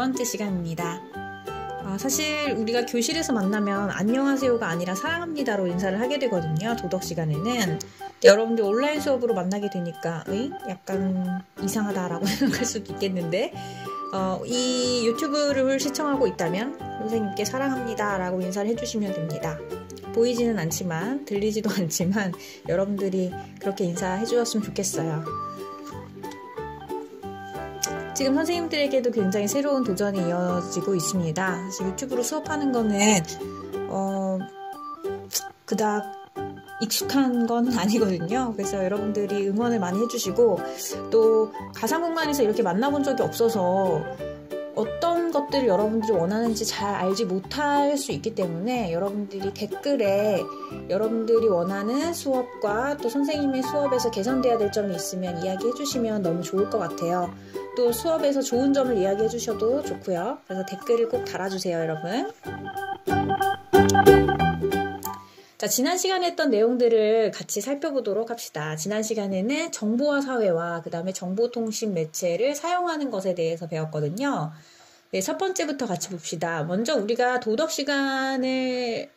번째 시간입니다. 사실 우리가 교실에서 만나면 안녕하세요가 아니라 사랑합니다로 인사를 하게 되거든요. 도덕 시간에는. 여러분들 온라인 수업으로 만나게 되니까 약간 이상하다라고 생각할 수도 있겠는데 이 유튜브를 시청하고 있다면 선생님께 사랑합니다라고 인사를 해주시면 됩니다. 보이지는 않지만 들리지도 않지만 여러분들이 그렇게 인사해 주셨으면 좋겠어요. 지금 선생님들에게도 굉장히 새로운 도전이 이어지고 있습니다. 사실 유튜브로 수업하는 거는 그닥 익숙한 건 아니거든요. 그래서 여러분들이 응원을 많이 해주시고 또 가상 공간에서 이렇게 만나본 적이 없어서 어떤 것들을 여러분들이 원하는지 잘 알지 못할 수 있기 때문에 여러분들이 댓글에 여러분들이 원하는 수업과 또 선생님의 수업에서 개선돼야 될 점이 있으면 이야기해 주시면 너무 좋을 것 같아요. 또 수업에서 좋은 점을 이야기해 주셔도 좋고요. 그래서 댓글을 꼭 달아주세요, 여러분. 자, 지난 시간에 했던 내용들을 같이 살펴보도록 합시다. 지난 시간에는 정보화 사회와 그 다음에 정보통신 매체를 사용하는 것에 대해서 배웠거든요. 네, 첫 번째부터 같이 봅시다. 먼저 우리가 도덕 시간을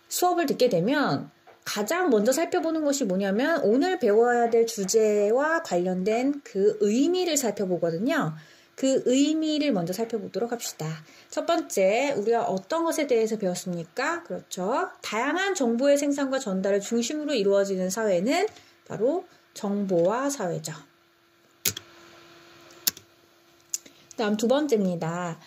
수업을 듣게 되면 가장 먼저 살펴보는 것이 뭐냐면 오늘 배워야 될 주제와 관련된 그 의미를 살펴보거든요. 그 의미를 먼저 살펴보도록 합시다. 첫 번째, 우리가 어떤 것에 대해서 배웠습니까? 그렇죠. 다양한 정보의 생산과 전달을 중심으로 이루어지는 사회는 바로 정보화 사회죠. 다음 두 번째입니다.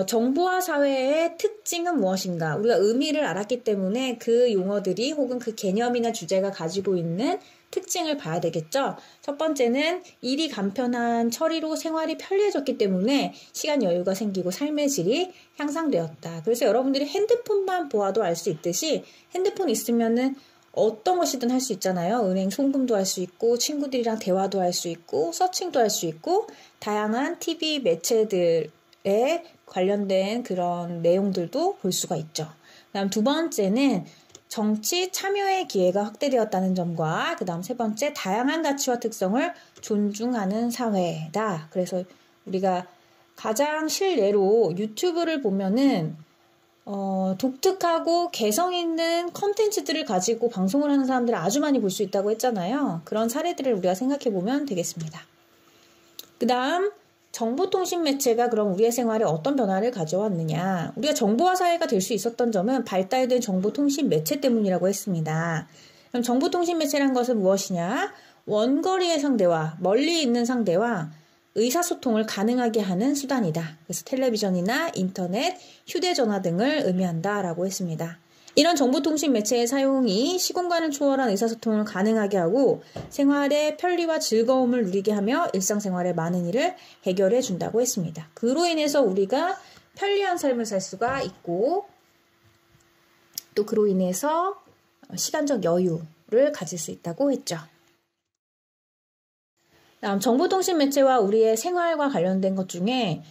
정보화 사회의 특징은 무엇인가? 우리가 의미를 알았기 때문에 그 용어들이 혹은 그 개념이나 주제가 가지고 있는 특징을 봐야 되겠죠. 첫 번째는 일이 간편한 처리로 생활이 편리해졌기 때문에 시간 여유가 생기고 삶의 질이 향상되었다. 그래서 여러분들이 핸드폰만 보아도 알 수 있듯이 핸드폰 있으면은 어떤 것이든 할 수 있잖아요. 은행 송금도 할 수 있고 친구들이랑 대화도 할 수 있고 서칭도 할 수 있고 다양한 TV 매체들에 관련된 그런 내용들도 볼 수가 있죠. 그다음 두 번째는 정치 참여의 기회가 확대되었다는 점과 그 다음 세 번째 다양한 가치와 특성을 존중하는 사회다. 그래서 우리가 가장 실례로 유튜브를 보면은 독특하고 개성 있는 컨텐츠들을 가지고 방송을 하는 사람들을 아주 많이 볼 수 있다고 했잖아요. 그런 사례들을 우리가 생각해 보면 되겠습니다. 그 다음 정보통신 매체가 그럼 우리의 생활에 어떤 변화를 가져왔느냐. 우리가 정보화 사회가 될 수 있었던 점은 발달된 정보통신 매체 때문이라고 했습니다. 그럼 정보통신 매체란 것은 무엇이냐? 원거리의 상대와 멀리 있는 상대와 의사소통을 가능하게 하는 수단이다. 그래서 텔레비전이나 인터넷, 휴대전화 등을 의미한다라고 했습니다. 이런 정보통신 매체의 사용이 시공간을 초월한 의사소통을 가능하게 하고 생활의 편리와 즐거움을 누리게 하며 일상생활의 많은 일을 해결해 준다고 했습니다. 그로 인해서 우리가 편리한 삶을 살 수가 있고 또 그로 인해서 시간적 여유를 가질 수 있다고 했죠. 다음 정보통신 매체와 우리의 생활과 관련된 것 중에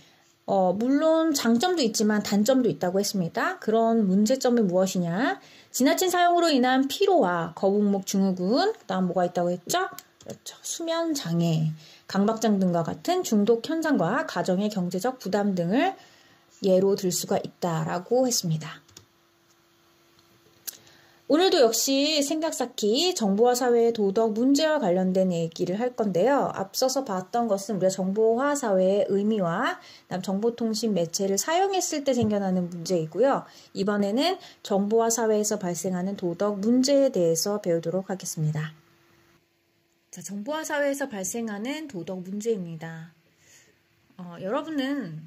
물론 장점도 있지만 단점도 있다고 했습니다. 그런 문제점이 무엇이냐? 지나친 사용으로 인한 피로와 거북목 증후군, 그다음 뭐가 있다고 했죠? 그렇죠. 수면 장애, 강박증 등과 같은 중독 현상과 가정의 경제적 부담 등을 예로 들 수가 있다라고 했습니다. 오늘도 역시 생각 쌓기 정보화 사회의 도덕 문제와 관련된 얘기를 할 건데요. 앞서서 봤던 것은 우리가 정보화 사회의 의미와 정보통신 매체를 사용했을 때 생겨나는 문제이고요. 이번에는 정보화 사회에서 발생하는 도덕 문제에 대해서 배우도록 하겠습니다. 자, 정보화 사회에서 발생하는 도덕 문제입니다. 여러분은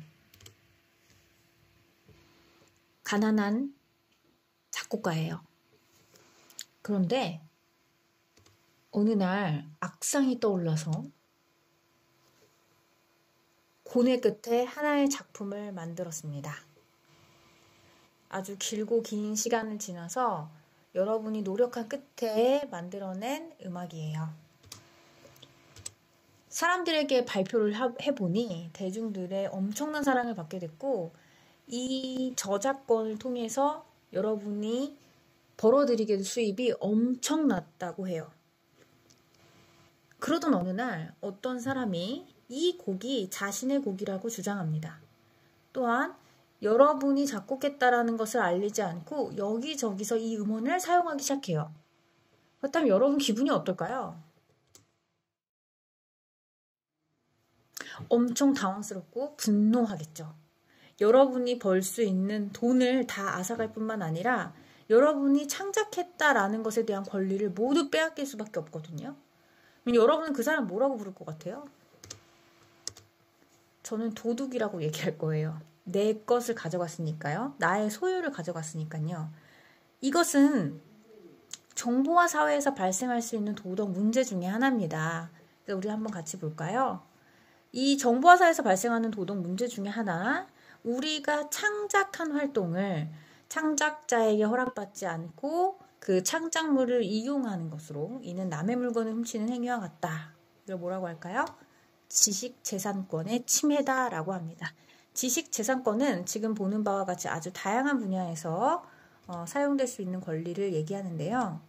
가난한 작곡가예요. 그런데 어느 날 악상이 떠올라서 고뇌 끝에 하나의 작품을 만들었습니다. 아주 길고 긴 시간을 지나서 여러분이 노력한 끝에 만들어낸 음악이에요. 사람들에게 발표를 해보니 대중들의 엄청난 사랑을 받게 됐고 이 저작권을 통해서 여러분이 벌어들이게 될 수입이 엄청났다고 해요. 그러던 어느 날 어떤 사람이 이 곡이 자신의 곡이라고 주장합니다. 또한 여러분이 작곡했다라는 것을 알리지 않고 여기저기서 이 음원을 사용하기 시작해요. 그렇다면 여러분 기분이 어떨까요? 엄청 당황스럽고 분노하겠죠. 여러분이 벌 수 있는 돈을 다 앗아갈 뿐만 아니라 여러분이 창작했다라는 것에 대한 권리를 모두 빼앗길 수밖에 없거든요. 여러분은 그 사람 뭐라고 부를 것 같아요? 저는 도둑이라고 얘기할 거예요. 내 것을 가져갔으니까요. 나의 소유를 가져갔으니까요. 이것은 정보화 사회에서 발생할 수 있는 도덕 문제 중에 하나입니다. 그래서 우리 한번 같이 볼까요? 이 정보화 사회에서 발생하는 도덕 문제 중에 하나, 우리가 창작한 활동을 창작자에게 허락받지 않고 그 창작물을 이용하는 것으로 이는 남의 물건을 훔치는 행위와 같다. 이걸 뭐라고 할까요? 지식재산권의 침해다라고 합니다. 지식재산권은 지금 보는 바와 같이 아주 다양한 분야에서 사용될 수 있는 권리를 얘기하는데요.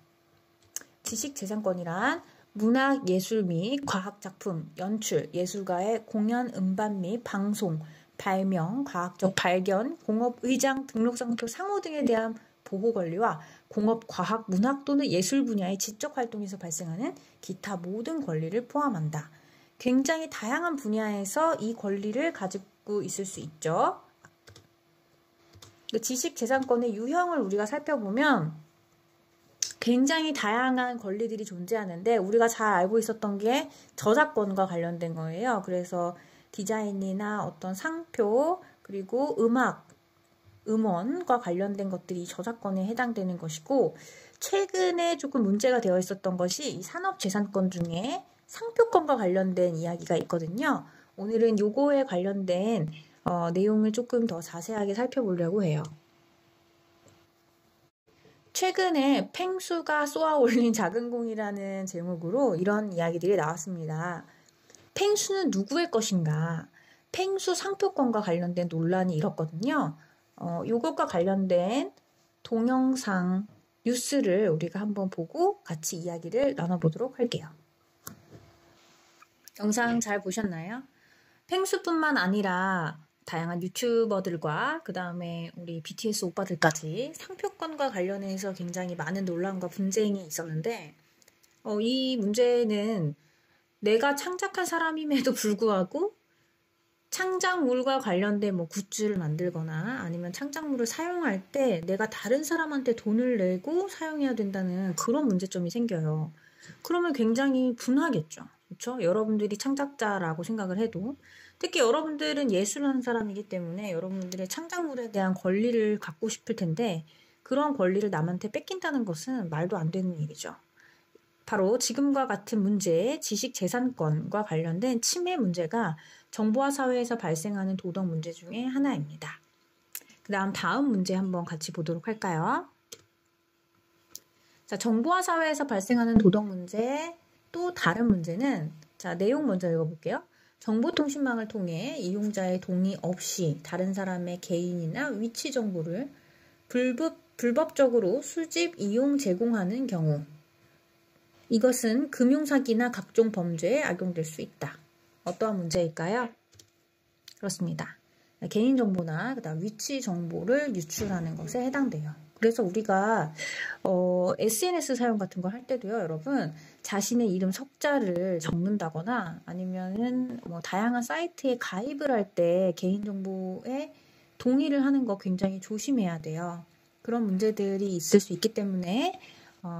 지식재산권이란 문학, 예술 및 과학작품, 연출, 예술가의 공연, 음반 및 방송, 발명, 과학적 발견, 공업, 의장, 등록상표, 상호 등에 대한 보호 권리와 공업, 과학, 문학 또는 예술 분야의 지적 활동에서 발생하는 기타 모든 권리를 포함한다. 굉장히 다양한 분야에서 이 권리를 가지고 있을 수 있죠. 지식재산권의 유형을 우리가 살펴보면 굉장히 다양한 권리들이 존재하는데 우리가 잘 알고 있었던 게 저작권과 관련된 거예요. 그래서 디자인이나 어떤 상표 그리고 음악, 음원과 관련된 것들이 저작권에 해당되는 것이고 최근에 조금 문제가 되어 있었던 것이 이 산업재산권 중에 상표권과 관련된 이야기가 있거든요. 오늘은 요거에 관련된 내용을 조금 더 자세하게 살펴보려고 해요. 최근에 펭수가 쏘아올린 작은 공이라는 제목으로 이런 이야기들이 나왔습니다. 펭수는 누구의 것인가? 펭수 상표권과 관련된 논란이 일었거든요. 이것과 관련된 동영상 뉴스를 우리가 한번 보고 같이 이야기를 나눠보도록 할게요. 영상 잘 보셨나요? 펭수뿐만 아니라 다양한 유튜버들과 그 다음에 우리 BTS 오빠들까지 상표권과 관련해서 굉장히 많은 논란과 분쟁이 있었는데 이 문제는 내가 창작한 사람임에도 불구하고 창작물과 관련된 뭐 굿즈를 만들거나 아니면 창작물을 사용할 때 내가 다른 사람한테 돈을 내고 사용해야 된다는 그런 문제점이 생겨요. 그러면 굉장히 분하겠죠. 그렇죠? 여러분들이 창작자라고 생각을 해도 특히 여러분들은 예술하는 사람이기 때문에 여러분들의 창작물에 대한 권리를 갖고 싶을 텐데 그런 권리를 남한테 뺏긴다는 것은 말도 안 되는 일이죠. 바로 지금과 같은 문제, 지식재산권과 관련된 침해 문제가 정보화 사회에서 발생하는 도덕 문제 중에 하나입니다. 다음 문제 한번 같이 보도록 할까요? 자, 정보화 사회에서 발생하는 도덕 문제, 또 다른 문제는 자, 내용 먼저 읽어볼게요. 정보통신망을 통해 이용자의 동의 없이 다른 사람의 개인이나 위치 정보를 불법적으로 수집, 이용, 제공하는 경우 이것은 금융사기나 각종 범죄에 악용될 수 있다. 어떠한 문제일까요? 그렇습니다. 개인정보나 그다음 위치 정보를 유출하는 것에 해당돼요. 그래서 우리가 SNS 사용 같은 거 할 때도요, 여러분 자신의 이름 석자를 적는다거나 아니면은 뭐 다양한 사이트에 가입을 할 때 개인정보에 동의를 하는 거 굉장히 조심해야 돼요. 그런 문제들이 있을 수 있기 때문에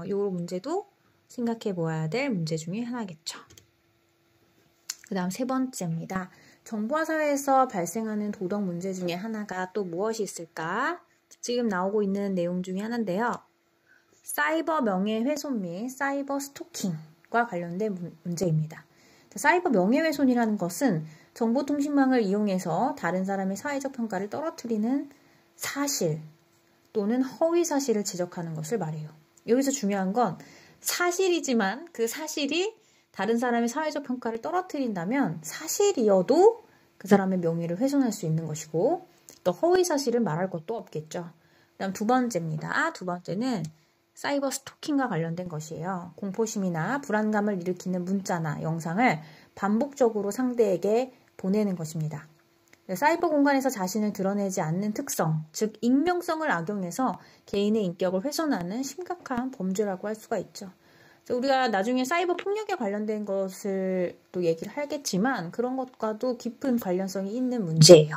이 문제도 생각해 보아야 될 문제 중에 하나겠죠. 그 다음 세 번째입니다. 정보화 사회에서 발생하는 도덕 문제 중에 하나가 또 무엇이 있을까? 지금 나오고 있는 내용 중에 하나인데요. 사이버 명예훼손 및 사이버 스토킹과 관련된 문제입니다. 사이버 명예훼손이라는 것은 정보통신망을 이용해서 다른 사람의 사회적 평가를 떨어뜨리는 사실 또는 허위 사실을 지적하는 것을 말해요. 여기서 중요한 건 사실이지만 그 사실이 다른 사람의 사회적 평가를 떨어뜨린다면 사실이어도 그 사람의 명예를 훼손할 수 있는 것이고 또 허위 사실을 말할 것도 없겠죠. 그다음 두 번째입니다. 두 번째는 사이버 스토킹과 관련된 것이에요. 공포심이나 불안감을 일으키는 문자나 영상을 반복적으로 상대에게 보내는 것입니다. 사이버 공간에서 자신을 드러내지 않는 특성, 즉 익명성을 악용해서 개인의 인격을 훼손하는 심각한 범죄라고 할 수가 있죠. 그래서 우리가 나중에 사이버 폭력에 관련된 것을 또 얘기를 하겠지만 그런 것과도 깊은 관련성이 있는 문제예요.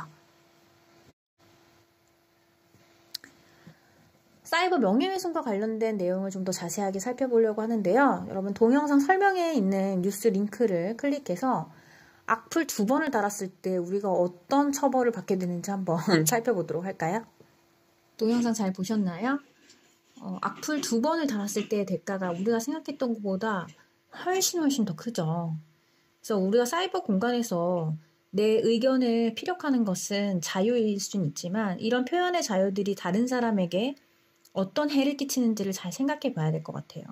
사이버 명예훼손과 관련된 내용을 좀 더 자세하게 살펴보려고 하는데요. 여러분 동영상 설명에 있는 뉴스 링크를 클릭해서 악플 2번을 달았을 때 우리가 어떤 처벌을 받게 되는지 한번 살펴보도록 할까요? 동영상 잘 보셨나요? 악플 2번을 달았을 때의 대가가 우리가 생각했던 것보다 훨씬 더 크죠. 그래서 우리가 사이버 공간에서 내 의견을 피력하는 것은 자유일 수는 있지만 이런 표현의 자유들이 다른 사람에게 어떤 해를 끼치는지를 잘 생각해 봐야 될 것 같아요.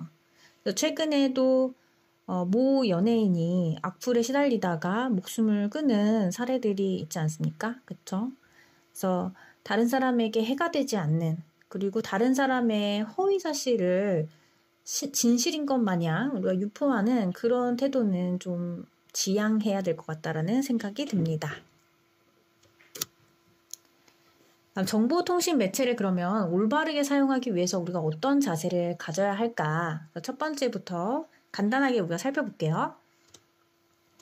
최근에도 모 연예인이 악플에 시달리다가 목숨을 끊은 사례들이 있지 않습니까? 그쵸? 그래서 다른 사람에게 해가 되지 않는, 그리고 다른 사람의 허위 사실을 진실인 것 마냥 우리가 유포하는 그런 태도는 좀 지양해야 될 것 같다라는 생각이 듭니다. 정보통신 매체를 그러면 올바르게 사용하기 위해서 우리가 어떤 자세를 가져야 할까? 첫 번째부터 간단하게 우리가 살펴볼게요.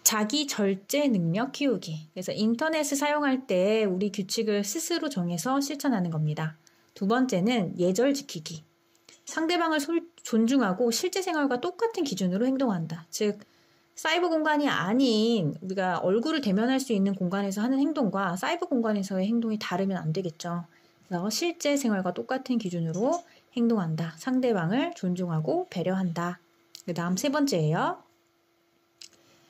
자기 절제 능력 키우기. 그래서 인터넷을 사용할 때 우리 규칙을 스스로 정해서 실천하는 겁니다. 두 번째는 예절 지키기. 상대방을 존중하고 실제 생활과 똑같은 기준으로 행동한다. 즉 사이버 공간이 아닌 우리가 얼굴을 대면할 수 있는 공간에서 하는 행동과 사이버 공간에서의 행동이 다르면 안 되겠죠. 그래서 실제 생활과 똑같은 기준으로 행동한다. 상대방을 존중하고 배려한다. 그 다음 세 번째예요.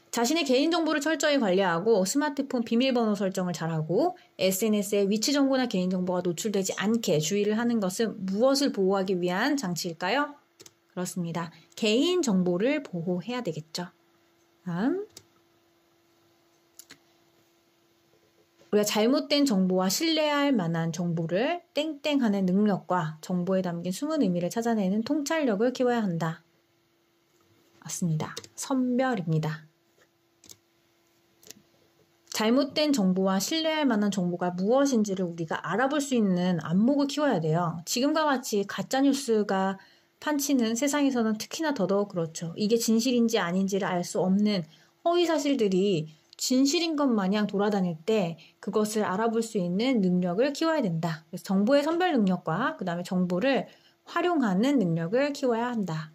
자신의 개인정보를 철저히 관리하고 스마트폰 비밀번호 설정을 잘하고 SNS에 위치 정보나 개인정보가 노출되지 않게 주의를 하는 것은 무엇을 보호하기 위한 장치일까요? 그렇습니다. 개인정보를 보호해야 되겠죠. 다음, 우리가 잘못된 정보와 신뢰할 만한 정보를 땡땡하는 능력과 정보에 담긴 숨은 의미를 찾아내는 통찰력을 키워야 한다. 맞습니다. 선별입니다. 잘못된 정보와 신뢰할 만한 정보가 무엇인지를 우리가 알아볼 수 있는 안목을 키워야 돼요. 지금과 같이 가짜뉴스가 판치는 세상에서는 특히나 더더욱 그렇죠. 이게 진실인지 아닌지를 알 수 없는 허위 사실들이 진실인 것 마냥 돌아다닐 때 그것을 알아볼 수 있는 능력을 키워야 된다. 그래서 정보의 선별 능력과 그 다음에 정보를 활용하는 능력을 키워야 한다.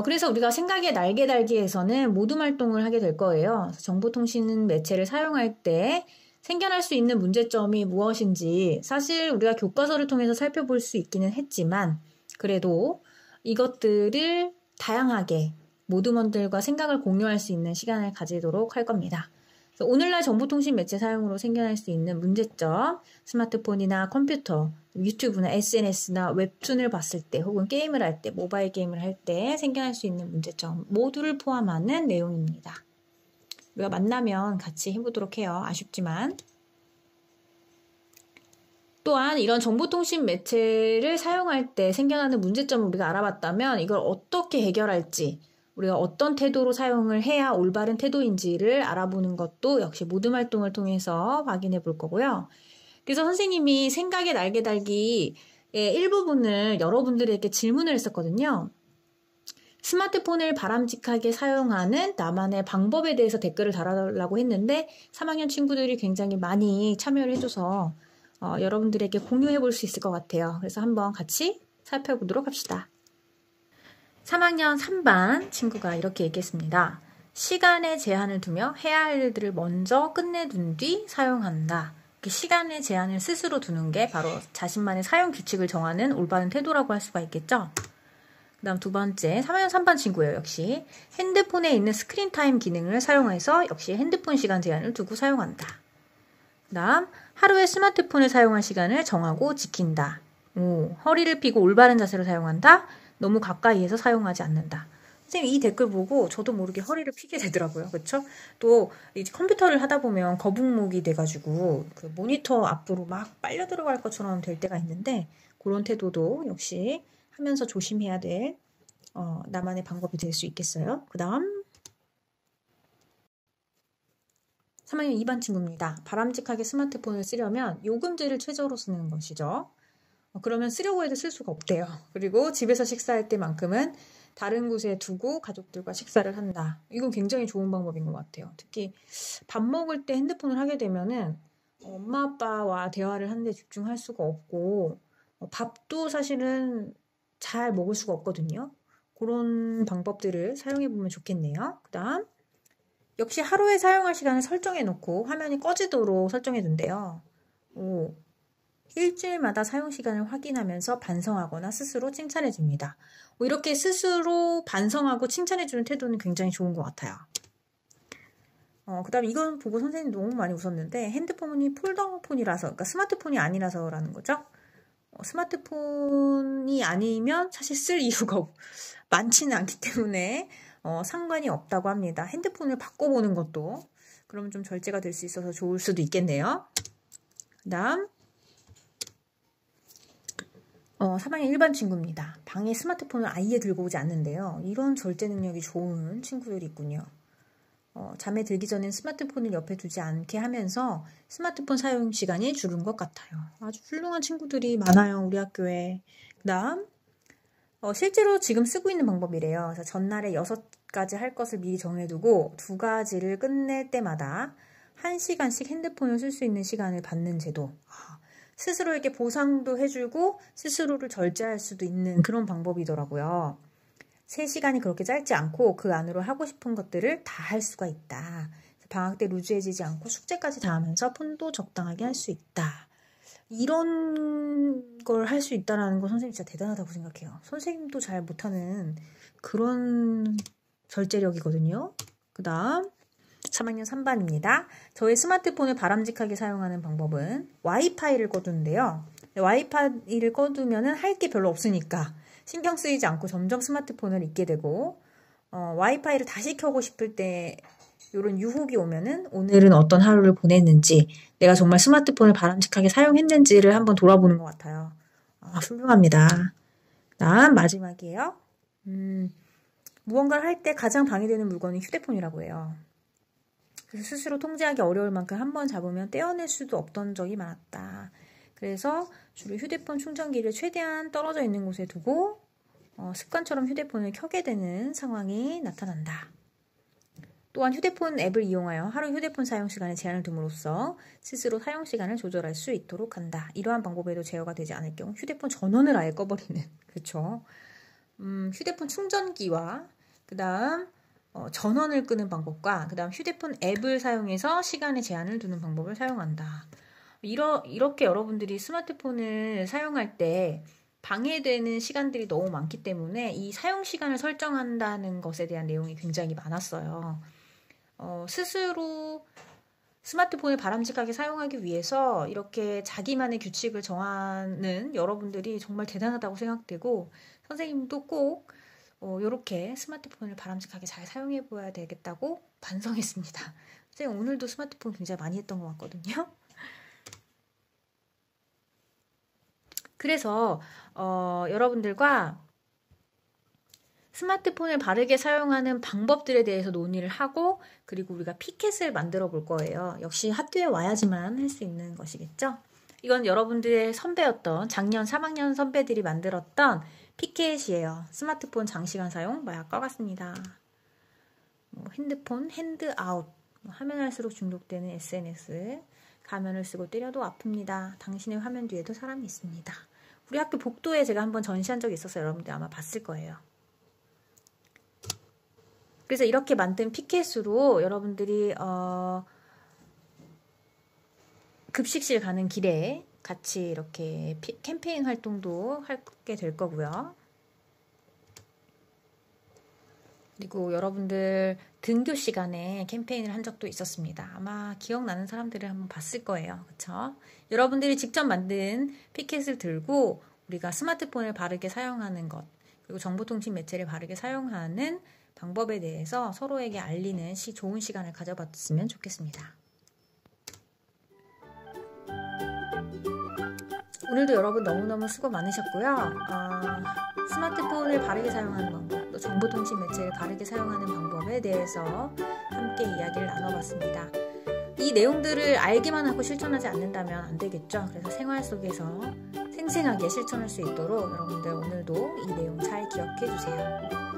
그래서 우리가 생각의 날개 달기에서는 모둠 활동을 하게 될 거예요. 정보통신 매체를 사용할 때 생겨날 수 있는 문제점이 무엇인지 사실 우리가 교과서를 통해서 살펴볼 수 있기는 했지만 그래도 이것들을 다양하게 모둠원들과 생각을 공유할 수 있는 시간을 가지도록 할 겁니다. 그래서 오늘날 정보통신 매체 사용으로 생겨날 수 있는 문제점, 스마트폰이나 컴퓨터, 유튜브나 SNS나 웹툰을 봤을 때 혹은 게임을 할 때, 모바일 게임을 할 때 생겨날 수 있는 문제점 모두를 포함하는 내용입니다. 우리가 만나면 같이 해보도록 해요. 아쉽지만. 또한 이런 정보통신 매체를 사용할 때 생겨나는 문제점을 우리가 알아봤다면 이걸 어떻게 해결할지, 우리가 어떤 태도로 사용을 해야 올바른 태도인지를 알아보는 것도 역시 모둠 활동을 통해서 확인해 볼 거고요. 그래서 선생님이 생각의 날개 달기의 일부분을 여러분들에게 질문을 했었거든요. 스마트폰을 바람직하게 사용하는 나만의 방법에 대해서 댓글을 달아달라고 했는데 3학년 친구들이 굉장히 많이 참여를 해줘서 여러분들에게 공유해 볼 수 있을 것 같아요. 그래서 한번 같이 살펴보도록 합시다. 3학년 3반 친구가 이렇게 얘기했습니다. 시간에 제한을 두며 해야 할 일들을 먼저 끝내둔 뒤 사용한다. 시간의 제한을 스스로 두는 게 바로 자신만의 사용 규칙을 정하는 올바른 태도라고 할 수가 있겠죠. 그 다음 두 번째, 3학년 3반 친구예요. 역시 핸드폰에 있는 스크린 타임 기능을 사용해서 역시 핸드폰 시간 제한을 두고 사용한다. 그 다음, 하루에 스마트폰을 사용할 시간을 정하고 지킨다. 허리를 펴고 올바른 자세로 사용한다. 너무 가까이에서 사용하지 않는다. 선생님 이 댓글 보고 저도 모르게 허리를 펴게 되더라고요. 그렇죠? 또 이제 컴퓨터를 하다 보면 거북목이 돼가지고 그 모니터 앞으로 막 빨려 들어갈 것처럼 될 때가 있는데 그런 태도도 역시 하면서 조심해야 될 나만의 방법이 될 수 있겠어요. 그 다음 3학년 2반 친구입니다. 바람직하게 스마트폰을 쓰려면 요금제를 최저로 쓰는 것이죠. 그러면 쓰려고 해도 쓸 수가 없대요. 그리고 집에서 식사할 때만큼은 다른 곳에 두고 가족들과 식사를 한다. 이건 굉장히 좋은 방법인 것 같아요. 특히 밥 먹을 때 핸드폰을 하게 되면은 엄마 아빠와 대화를 하는데 집중할 수가 없고 밥도 사실은 잘 먹을 수가 없거든요. 그런 방법들을 사용해 보면 좋겠네요. 그 다음 역시 하루에 사용할 시간을 설정해 놓고 화면이 꺼지도록 설정해 둔대요. 일주일마다 사용 시간을 확인하면서 반성하거나 스스로 칭찬해 줍니다. 이렇게 스스로 반성하고 칭찬해 주는 태도는 굉장히 좋은 것 같아요. 그 다음에 이건 보고 선생님이 너무 많이 웃었는데 핸드폰이 폴더폰이라서, 그러니까 스마트폰이 아니라서라는 거죠. 스마트폰이 아니면 사실 쓸 이유가 많지는 않기 때문에 상관이 없다고 합니다. 핸드폰을 바꿔보는 것도 그러면 좀 절제가 될 수 있어서 좋을 수도 있겠네요. 그 다음 3학년 1반 친구입니다. 방에 스마트폰을 아예 들고 오지 않는데요. 이런 절제 능력이 좋은 친구들이 있군요. 잠에 들기 전엔 스마트폰을 옆에 두지 않게 하면서 스마트폰 사용 시간이 줄은 것 같아요. 아주 훌륭한 친구들이 많아요, 우리 학교에. 그 다음 실제로 지금 쓰고 있는 방법이래요. 그래서 전날에 6가지 할 것을 미리 정해두고 2가지를 끝낼 때마다 1시간씩 핸드폰을 쓸 수 있는 시간을 받는 제도. 스스로에게 보상도 해주고 스스로를 절제할 수도 있는 그런 방법이더라고요. 3시간이 그렇게 짧지 않고 그 안으로 하고 싶은 것들을 다 할 수가 있다. 방학 때 루즈해지지 않고 숙제까지 다 하면서 폰도 적당하게 할 수 있다. 이런 걸 할 수 있다는 건 선생님 진짜 대단하다고 생각해요. 선생님도 잘 못하는 그런 절제력이거든요. 그 다음 3학년 3반입니다. 저의 스마트폰을 바람직하게 사용하는 방법은 와이파이를 꺼두는데요. 와이파이를 꺼두면 할 게 별로 없으니까 신경 쓰이지 않고 점점 스마트폰을 잊게 되고 와이파이를 다시 켜고 싶을 때 이런 유혹이 오면은 오늘은 어떤 하루를 보냈는지 내가 정말 스마트폰을 바람직하게 사용했는지를 한번 돌아보는 것 같아요. 훌륭합니다. 다음 마지막이에요. 무언가를 할 때 가장 방해되는 물건은 휴대폰이라고 해요. 그래서 스스로 통제하기 어려울 만큼 한번 잡으면 떼어낼 수도 없던 적이 많았다. 그래서 주로 휴대폰 충전기를 최대한 떨어져 있는 곳에 두고 습관처럼 휴대폰을 켜게 되는 상황이 나타난다. 또한 휴대폰 앱을 이용하여 하루 휴대폰 사용 시간에 제한을 둠으로써 스스로 사용 시간을 조절할 수 있도록 한다. 이러한 방법에도 제어가 되지 않을 경우 휴대폰 전원을 아예 꺼버리는, 그렇죠. 휴대폰 충전기와 그 다음 전원을 끄는 방법과 그 다음 휴대폰 앱을 사용해서 시간의 제한을 두는 방법을 사용한다. 이렇게 여러분들이 스마트폰을 사용할 때 방해되는 시간들이 너무 많기 때문에 이 사용 시간을 설정한다는 것에 대한 내용이 굉장히 많았어요. 스스로 스마트폰을 바람직하게 사용하기 위해서 이렇게 자기만의 규칙을 정하는 여러분들이 정말 대단하다고 생각되고 선생님도 꼭 이렇게 스마트폰을 바람직하게 잘 사용해 보아야 되겠다고 반성했습니다. 선생님 오늘도 스마트폰 굉장히 많이 했던 것 같거든요. 그래서 여러분들과 스마트폰을 바르게 사용하는 방법들에 대해서 논의를 하고 그리고 우리가 피켓을 만들어 볼 거예요. 역시 학교에 와야지만 할 수 있는 것이겠죠. 이건 여러분들의 선배였던 작년 3학년 선배들이 만들었던 피켓이에요. 스마트폰 장시간 사용 마약과 같습니다. 핸드폰 핸드아웃 하면 할수록 중독되는 SNS 가면을 쓰고 때려도 아픕니다. 당신의 화면 뒤에도 사람이 있습니다. 우리 학교 복도에 제가 한번 전시한 적이 있어서 여러분들 아마 봤을 거예요. 그래서 이렇게 만든 피켓으로 여러분들이 급식실 가는 길에 같이 이렇게 캠페인 활동도 하게 될 거고요. 그리고 여러분들 등교 시간에 캠페인을 한 적도 있었습니다. 아마 기억나는 사람들을 한번 봤을 거예요. 그렇죠? 여러분들이 직접 만든 피켓을 들고 우리가 스마트폰을 바르게 사용하는 것 그리고 정보통신 매체를 바르게 사용하는 방법에 대해서 서로에게 알리는 좋은 시간을 가져봤으면 좋겠습니다. 오늘도 여러분 너무너무 수고 많으셨고요. 스마트폰을 바르게 사용하는 방법, 또 정보통신 매체를 바르게 사용하는 방법에 대해서 함께 이야기를 나눠봤습니다. 이 내용들을 알기만 하고 실천하지 않는다면 안 되겠죠. 그래서 생활 속에서 생생하게 실천할 수 있도록 여러분들 오늘도 이 내용 잘 기억해 주세요.